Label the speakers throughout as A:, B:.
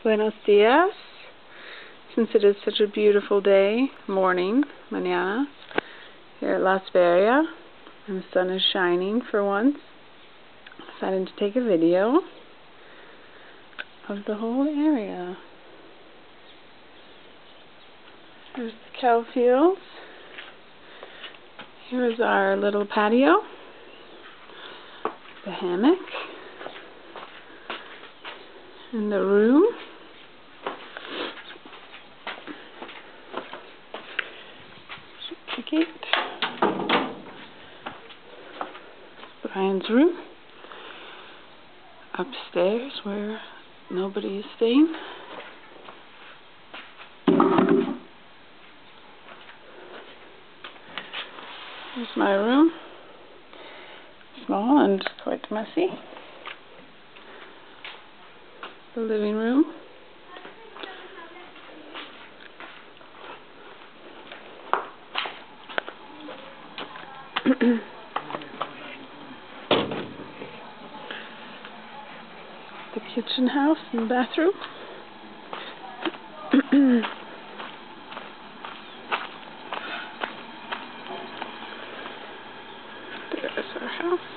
A: Buenos dias. Since it is such a beautiful day, morning, mañana, here at Las Veria, and the sun is shining for once, I decided to take a video of the whole area. There's the cow fields. Here's our little patio, the hammock, and the room. The gate. Brian's room. Upstairs where nobody is staying. Here's my room. Small and quite messy. The living room. The kitchen house and bathroom. There's our house.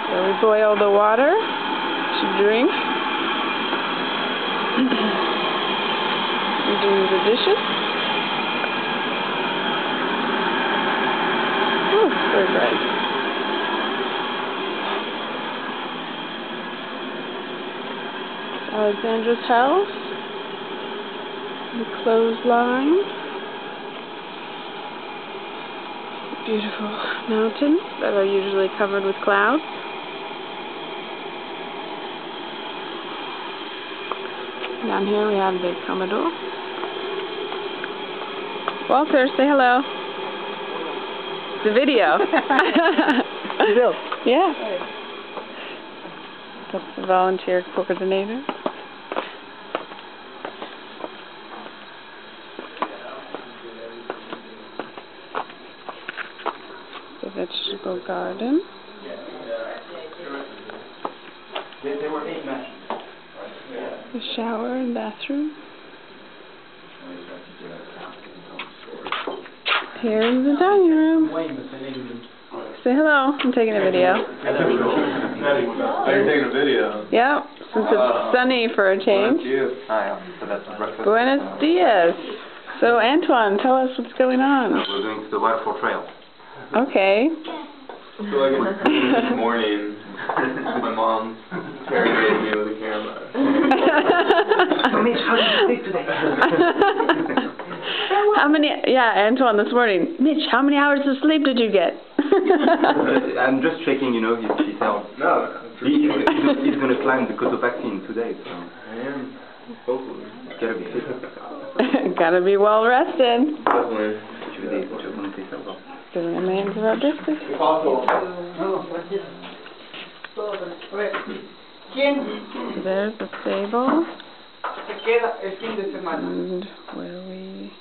A: So we boil the water to drink. We do the dishes. Oh, very bright. Alexandra's house. The clothesline. Beautiful mountains that are usually covered with clouds. Down here we have the Commodore. Walter, say hello. It's a video.
B: Video?
A: Yeah. That's the volunteer coordinator. The vegetable garden. The shower and bathroom. Here's the dining room. Say hello. I'm taking a video.
C: You're taking a video?
A: Yep, since it's sunny for a change. Buenos dias. So Antoine, tell us what's going on.
C: We're going to the waterfall trail.
A: Okay.
C: So I guess this morning, my mom interrogated me with a camera.
B: Mitch, how did you sleep today?
A: How many, Antoine, this morning. Mitch, how many hours of sleep did you get?
D: I'm just checking, his health.
C: No,
D: He's going to climb the Cotopaxi today, so.
C: I am. Hopefully.
D: It's gotta be fit.
A: Gotta be well rested.
C: Definitely.
A: Doing a man's of our business. There's the stable. And where we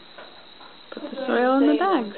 A: put the soil in the bags.